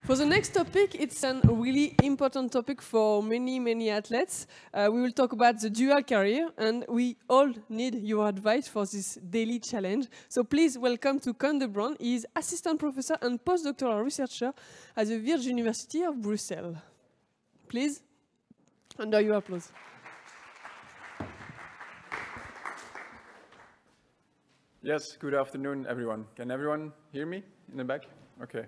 For the next topic, it's a really important topic for many athletes. We will talk about the dual career, and we all need your advice for this daily challenge. So please welcome to Koen De Brandt. He is assistant professor and postdoctoral researcher at the Virgin University of Brussels. Please, under your applause. Yes, good afternoon, everyone. Can everyone hear me in the back? Okay.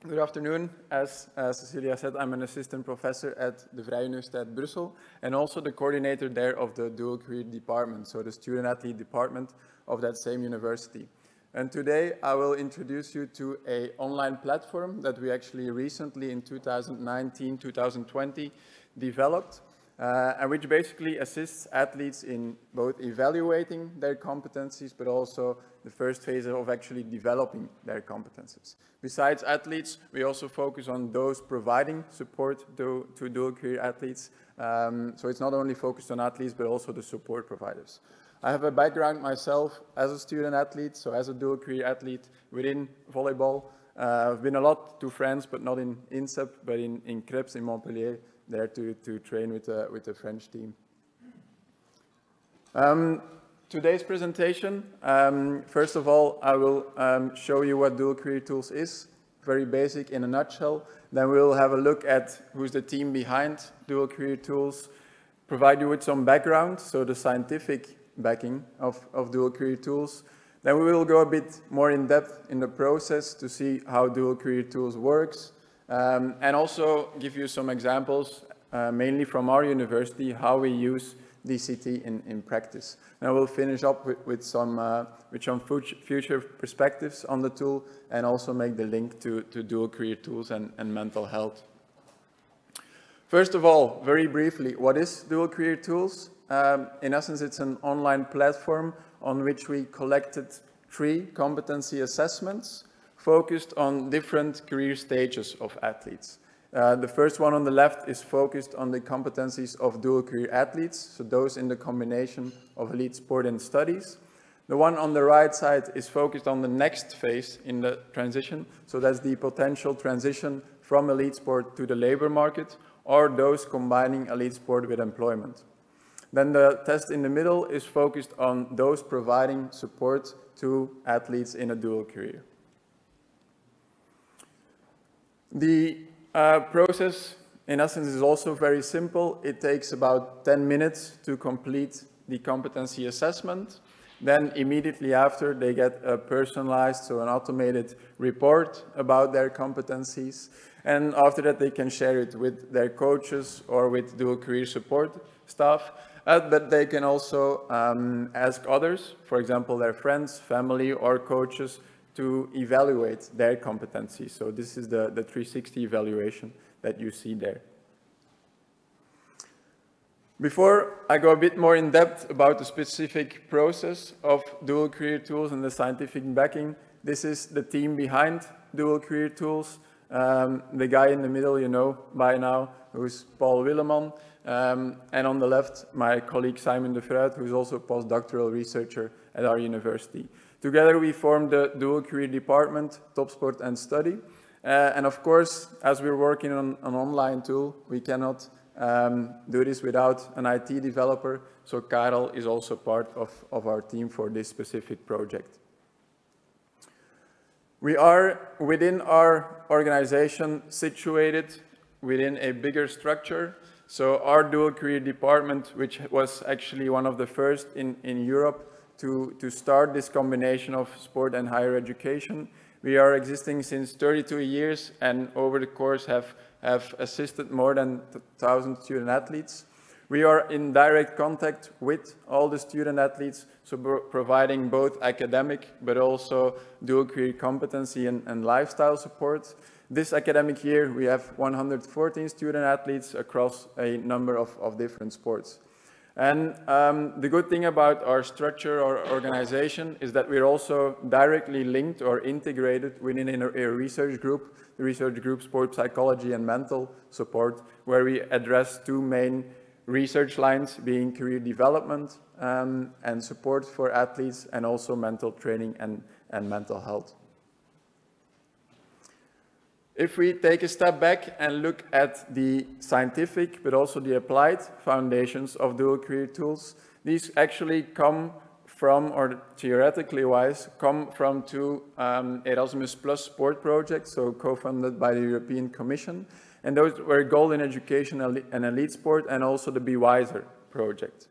Good afternoon. As Cecilia said, I'm an assistant professor at the Vrije Universiteit Brussels and also the coordinator there of the dual career department, so the student-athlete department of that same university. And today I will introduce you to an online platform that we actually recently in 2019-2020 developed, and which basically assists athletes in both evaluating their competencies, but also the first phase of actually developing their competencies. Besides athletes, we also focus on those providing support to dual career athletes. So it's not only focused on athletes, but also the support providers. I have a background myself as a student athlete, so as a dual career athlete within volleyball. I've been a lot to France, but not in INSEP, but in Crêpes in Montpellier, there to train with the French team. Today's presentation, first of all, I will show you what Dual Career Tools is, very basic in a nutshell. Then we'll have a look at who's the team behind Dual Career Tools, provide you with some background, so the scientific backing of Dual Career Tools. Then we will go a bit more in depth in the process to see how Dual Career Tools works, and also give you some examples, mainly from our university, how we use DCT in practice. And we'll finish up with some future perspectives on the tool and also make the link to Dual Career Tools and mental health. First of all, very briefly, what is Dual Career Tools? In essence, it's an online platform on which we collected 3 competency assessments focused on different career stages of athletes. The first one on the left is focused on the competencies of dual career athletes, so those in the combination of elite sport and studies. The one on the right side is focused on the next phase in the transition, so that's the potential transition from elite sport to the labor market, or those combining elite sport with employment. Then the test in the middle is focused on those providing support to athletes in a dual career. The process, in essence, is also very simple. It takes about 10 minutes to complete the competency assessment. Then immediately after, they get a personalized, so an automated report about their competencies. And after that, they can share it with their coaches or with dual career support staff. But they can also ask others, for example, their friends, family, or coaches, to evaluate their competencies. So this is the 360 evaluation that you see there. Before I go a bit more in depth about the specific process of Dual Career Tools and the scientific backing, this is the team behind Dual Career Tools. The guy in the middle, you know by now, who's Paul Willeman. And on the left, my colleague Simon de Fruit, who's also a postdoctoral researcher at our university. Together we formed the Dual Career Department, Top Sport and Study. And of course, as we're working on an online tool, we cannot do this without an IT developer. So Karel is also part of our team for this specific project. We are, within our organization, situated within a bigger structure. So our Dual Career Department, which was actually one of the first in Europe to start this combination of sport and higher education. We are existing since 32 years and over the course have assisted more than 1,000 student athletes. We are in direct contact with all the student athletes, so providing both academic but also dual career competency and lifestyle support. This academic year we have 114 student athletes across a number of different sports. And the good thing about our structure or organization is that we're also directly linked or integrated within a research group, the research group Sport Psychology and Mental Support, where we address 2 main research lines, being career development and support for athletes, and also mental training and mental health. If we take a step back and look at the scientific but also the applied foundations of dual career tools, these actually come from, or theoretically wise, come from two Erasmus Plus sport projects, so co-funded by the European Commission. And those were Goal in Education and Elite Sport, and also the Be Wiser project.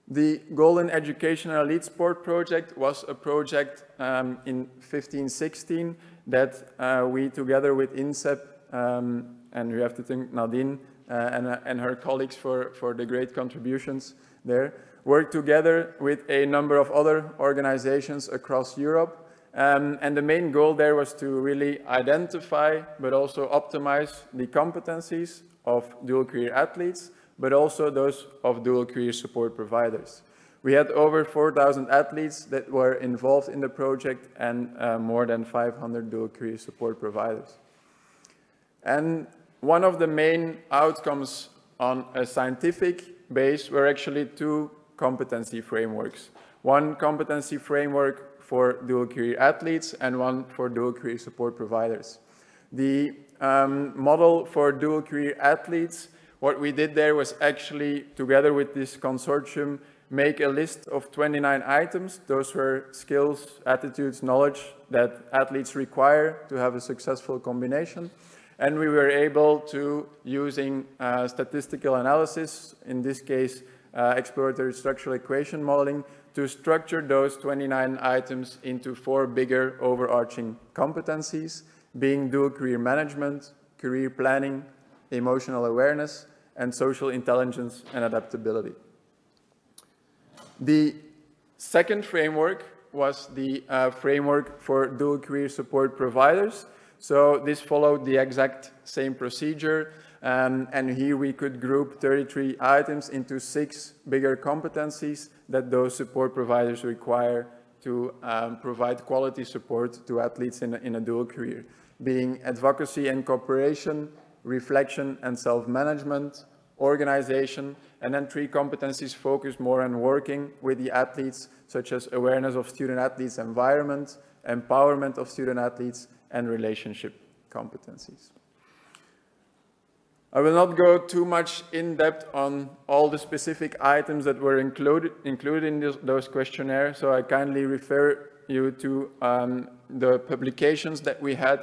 The Goal in Education and Elite Sport project was a project in 15-16 that we, together with INSEP, and we have to thank Nadine and her colleagues for the great contributions there, worked together with a number of other organizations across Europe. And the main goal there was to really identify, but also optimize the competencies of dual career athletes, but also those of dual career support providers. We had over 4,000 athletes that were involved in the project, and more than 500 dual career support providers. And one of the main outcomes on a scientific base were actually two competency frameworks. One competency framework for dual career athletes and one for dual career support providers. The model for dual career athletes, what we did there was actually, together with this consortium, make a list of 29 items. Those were skills, attitudes, knowledge that athletes require to have a successful combination. And we were able to, using statistical analysis, in this case, exploratory structural equation modeling, to structure those 29 items into 4 bigger overarching competencies, being dual career management, career planning, emotional awareness, and social intelligence and adaptability. The second framework was the framework for dual career support providers. So this followed the exact same procedure. And here we could group 33 items into 6 bigger competencies that those support providers require to provide quality support to athletes in a dual career, being advocacy and cooperation, reflection and self-management, organization, and then 3 competencies focused more on working with the athletes, such as awareness of student athletes' environment, empowerment of student athletes, and relationship competencies. I will not go too much in depth on all the specific items that were included in those questionnaires, so I kindly refer you to the publications that we had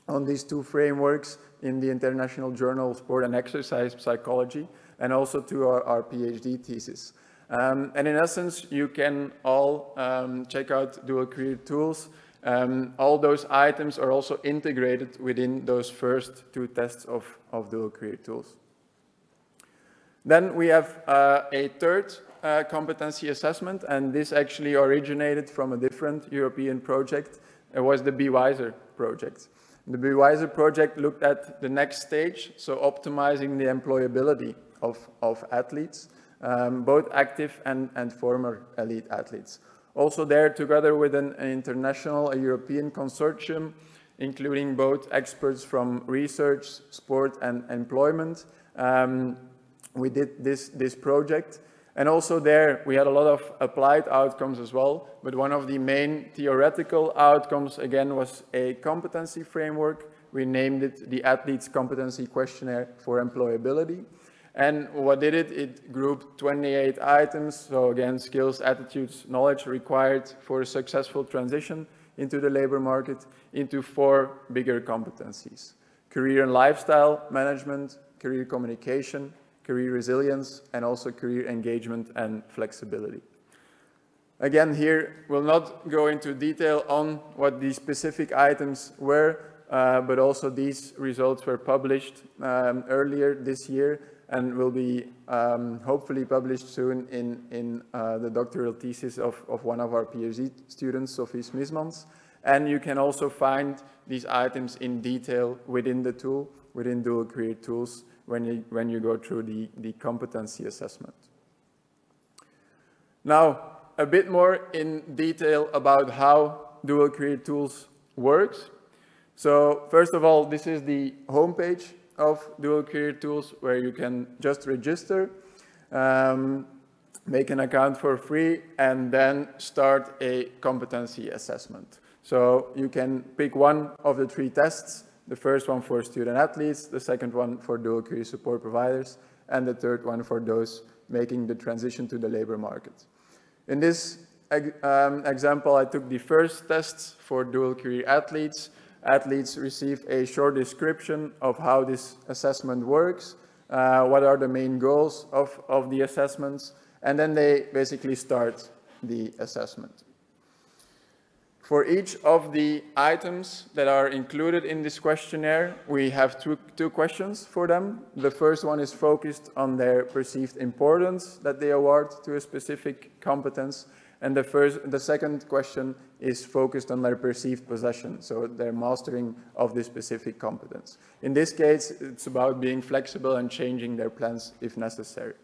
on these 2 frameworks in the International Journal of Sport and Exercise Psychology, and also to our PhD thesis. And in essence, you can all check out dual career tools. All those items are also integrated within those first 2 tests of dual career tools. Then we have a third competency assessment, and this actually originated from a different European project. It was the Be Wiser project. The Be Wiser project looked at the next stage, so optimizing the employability of athletes, both active and former elite athletes. Also there, together with an international, a European consortium, including both experts from research, sport, and employment, we did this project. And also there, we had a lot of applied outcomes as well, but one of the main theoretical outcomes, again, was a competency framework. We named it the Athletes Competency Questionnaire for Employability. And what did it? It grouped 28 items, so again, skills, attitudes, knowledge required for a successful transition into the labor market, into 4 bigger competencies: career and lifestyle management, career communication, career resilience, and also career engagement and flexibility. Again, here we'll not go into detail on what these specific items were, but also these results were published earlier this year and will be hopefully published soon in the doctoral thesis of one of our PhD students, Sophie Smismans. And you can also find these items in detail within the tool, within Dual Career Tools, when you go through the competency assessment. Now, a bit more in detail about how Dual Career Tools works. So first of all, this is the homepage of Dual Career Tools, where you can just register, make an account for free, and then start a competency assessment. So you can pick one of the 3 tests, the first one for student athletes, the second one for dual career support providers, and the third one for those making the transition to the labor market. In this example, I took the first tests for dual career athletes. Athletes receive a short description of how this assessment works, what are the main goals of the assessments, and then they basically start the assessment. For each of the items that are included in this questionnaire, we have two questions for them. The first one is focused on their perceived importance that they award to a specific competence. And the second question is focused on their perceived possession, so their mastering of this specific competence. In this case, it's about being flexible and changing their plans if necessary.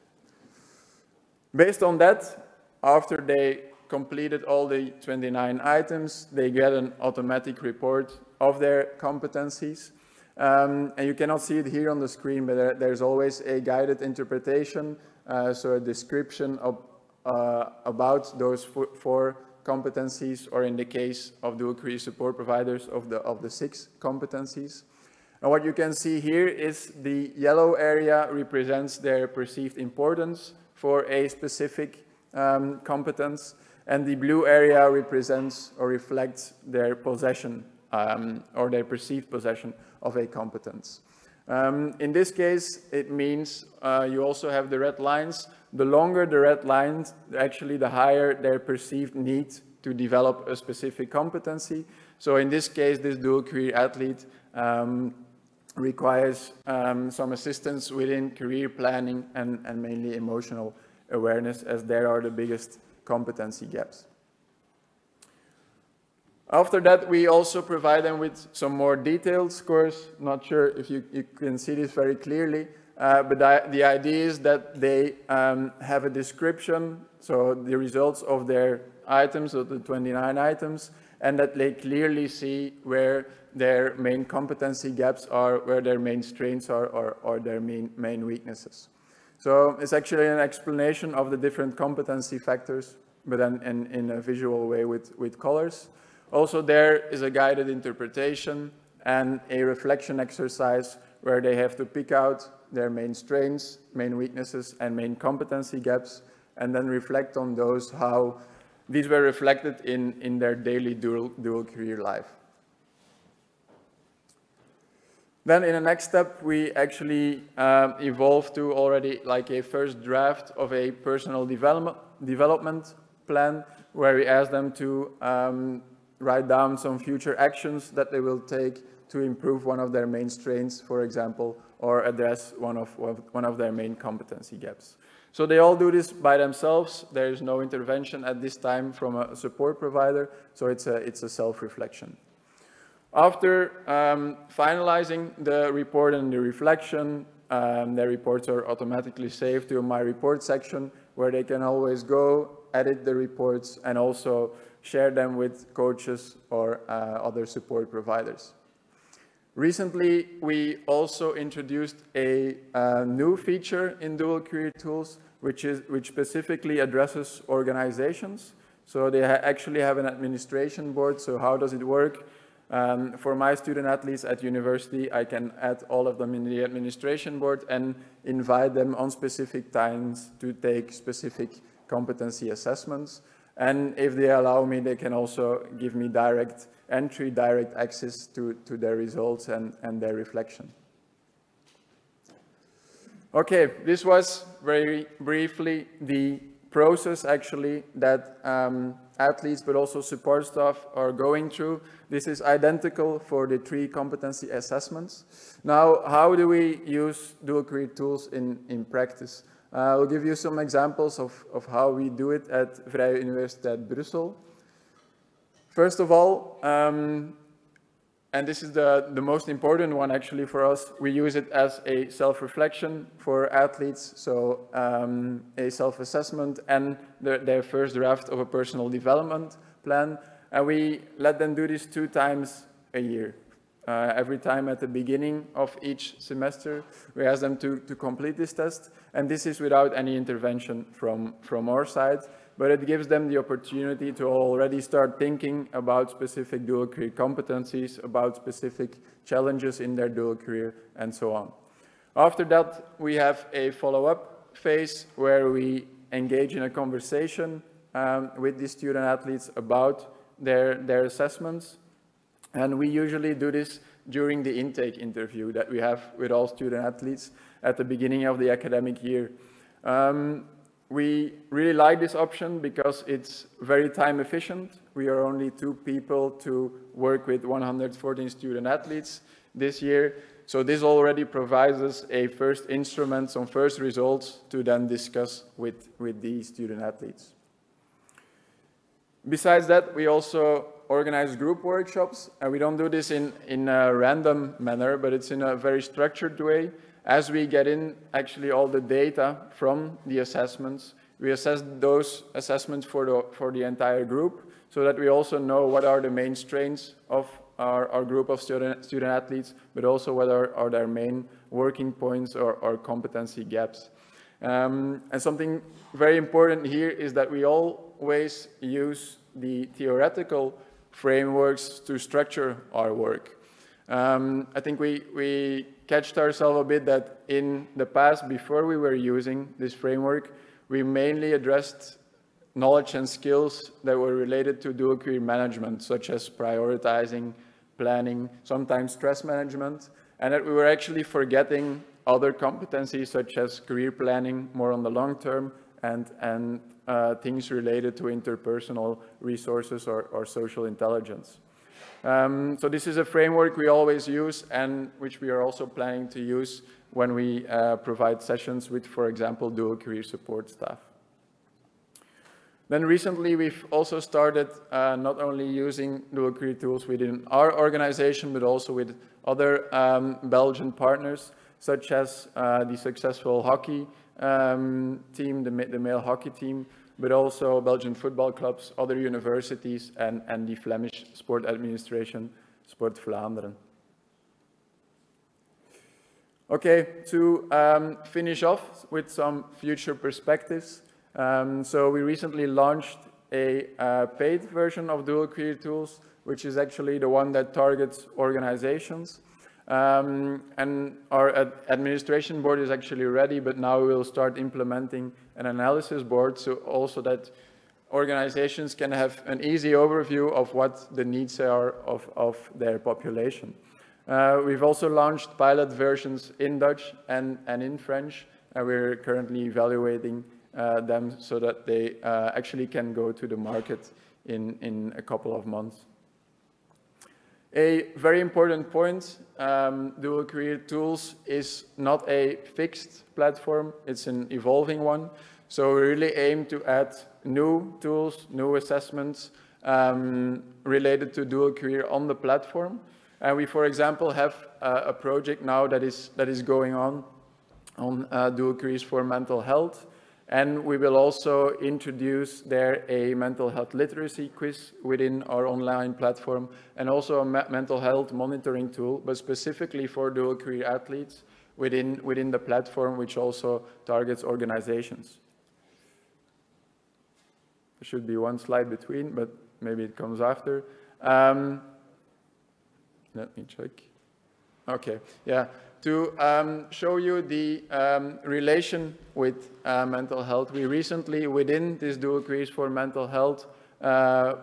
Based on that, after they completed all the 29 items, they get an automatic report of their competencies. And you cannot see it here on the screen, but there's always a guided interpretation, so a description of, about those 4 competencies, or in the case of dual career support providers, of the 6 competencies. And what you can see here is the yellow area represents their perceived importance for a specific competence, and the blue area represents or reflects their possession or their perceived possession of a competence. In this case, it means you also have the red lines. The longer the red lines, actually the higher their perceived need to develop a specific competency. So in this case, this dual career athlete requires some assistance within career planning and mainly emotional awareness, as there are the biggest competency gaps. After that, we also provide them with some more detailed scores. Not sure if you can see this very clearly, but the idea is that they have a description, so the results of their items, of the 29 items, and that they clearly see where their main competency gaps are, where their main strengths are, or their main weaknesses. So it's actually an explanation of the different competency factors, but then in a visual way with colors. Also, there is a guided interpretation and a reflection exercise where they have to pick out their main strengths, main weaknesses, and main competency gaps, and then reflect on those, how these were reflected in their daily dual career life. Then in the next step, we actually evolved to already like a first draft of a personal development plan, where we ask them to write down some future actions that they will take to improve one of their main strengths, for example, or address one of their main competency gaps. So they all do this by themselves. There is no intervention at this time from a support provider, so it's a self-reflection. After finalizing the report and the reflection, their reports are automatically saved to my report section, where they can always go, edit the reports, and also share them with coaches or other support providers. Recently, we also introduced a new feature in Dual Career Tools, which specifically addresses organizations. So they actually have an administration board. So how does it work? For my student athletes at university, I can add all of them in the administration board and invite them on specific times to take specific competency assessments. And if they allow me, they can also give me direct entry, direct access to their results and their reflection. Okay, this was very briefly the process actually that athletes but also support staff are going through. This is identical for the 3 competency assessments. Now, how do we use Dual Career Tools in practice? I'll give you some examples of how we do it at Vrije Universiteit Brussel. First of all, and this is the most important one actually for us, we use it as a self-reflection for athletes, so a self-assessment and their first draft of a personal development plan. And we let them do this 2 times a year. Every time at the beginning of each semester, we ask them to complete this test. And this is without any intervention from our side. but it gives them the opportunity to already start thinking about specific dual career competencies, about specific challenges in their dual career, and so on. After that, we have a follow-up phase where we engage in a conversation with the student athletes about their assessments. And we usually do this during the intake interview that we have with all student athletes at the beginning of the academic year. We really like this option because it's very time efficient. We are only 2 people to work with 114 student athletes this year. So this already provides us a first instrument, some first results to then discuss with the student athletes. Besides that, we also organize group workshops, and we don't do this in a random manner, but it's in a very structured way. As we get in actually all the data from the assessments, we assess those assessments for the entire group so that we also know what are the main strengths of our group of student athletes, but also what are their main working points or competency gaps. And something very important here is that we always use the theoretical frameworks to structure our work. I think we catched ourselves a bit that in the past, before we were using this framework, we mainly addressed knowledge and skills that were related to dual career management, such as prioritizing, planning, sometimes stress management, and that we were actually forgetting other competencies such as career planning, more on the long term, and things related to interpersonal resources or social intelligence. So this is a framework we always use and which we are also planning to use when we provide sessions with, for example, dual career support staff. Then recently we've also started not only using dual career tools within our organization, but also with other Belgian partners, such as the successful hockey team, the male hockey team, but also Belgian football clubs, other universities, and the Flemish sport administration, Sport Vlaanderen. Okay, to finish off with some future perspectives. So we recently launched a paid version of dual career tools, which is actually the one that targets organizations. And our administration board is actually ready, but now we will start implementing an analysis board so also that organizations can have an easy overview of what the needs are of their population. We've also launched pilot versions in Dutch and in French, and we're currently evaluating them so that they actually can go to the market in a couple of months. A very important point, dual career tools is not a fixed platform, it's an evolving one. So we really aim to add new tools, new assessments related to dual career on the platform. And we, for example, have a project now that is going on dual careers for mental health. And we will also introduce there a mental health literacy quiz within our online platform and also a mental health monitoring tool, but specifically for dual career athletes within the platform, which also targets organizations. There should be one slide between, but maybe it comes after. Let me check. Okay, yeah. To show you the relation with mental health, we recently, within this Dual Careers for Mental Health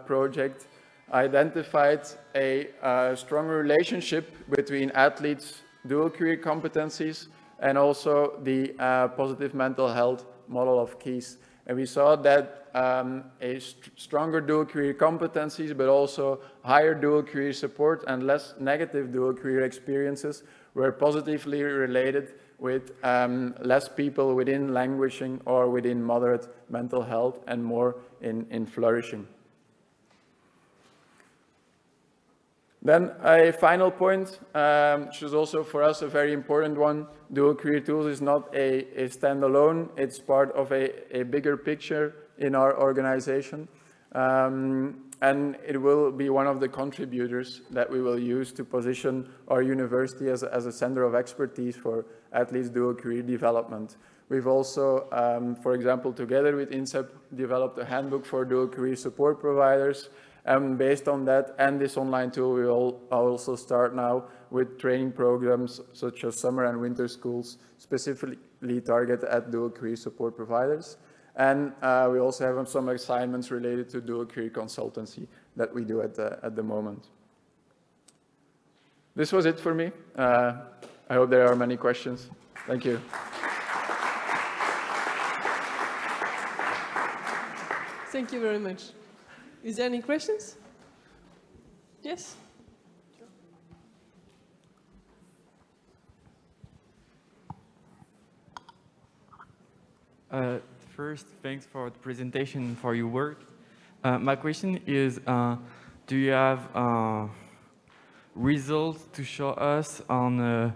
project, identified a strong relationship between athletes' dual career competencies and also the positive mental health model of Keys. And we saw that a stronger dual career competencies, but also higher dual career support and less negative dual career experiences were positively related with less people within languishing or within moderate mental health and more in flourishing. Then a final point, which is also for us a very important one. Dual career tools is not a standalone, it's part of a bigger picture in our organization. And it will be one of the contributors that we will use to position our university as a center of expertise for athletes' dual career development. We've also, for example, together with INSEP, developed a handbook for dual career support providers. And based on that and this online tool, we will also start now with training programs such as summer and winter schools, specifically targeted at dual career support providers. And we also have some assignments related to dual career consultancy that we do at the moment. This was it for me. I hope there are many questions. Thank you. Thank you very much. Is there any questions? Yes? First, thanks for the presentation, for your work. My question is, do you have results to show us on...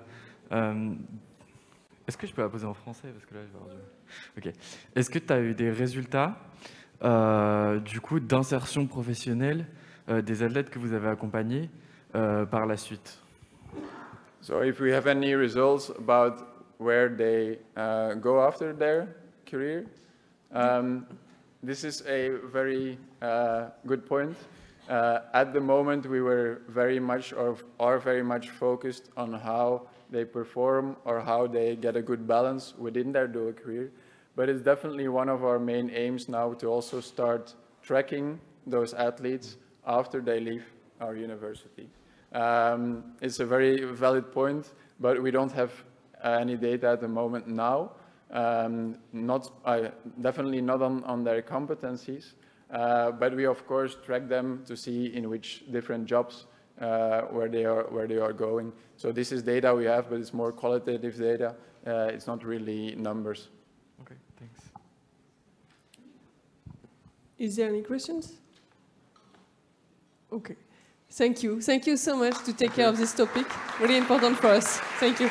Est-ce que je peux la poser en français parce que là, je vais avoir du... Ok. Est-ce que tu as eu des résultats du coup d'insertion professionnelle des athlètes que vous avez accompagnés par la suite? So if we have any results about where they go after their career, this is a very good point. At the moment, we were very much or are very much focused on how they perform or how they get a good balance within their dual career. But it's definitely one of our main aims now to also start tracking those athletes after they leave our university. It's a very valid point, but we don't have any data at the moment now. Definitely not on their competencies, but we of course track them to see in which different jobs where they are going. So this is data we have, but it's more qualitative data. It's not really numbers. Okay, thanks. Is there any questions? Okay. Thank you. Thank you so much to take care of this topic. Really important for us. Thank you.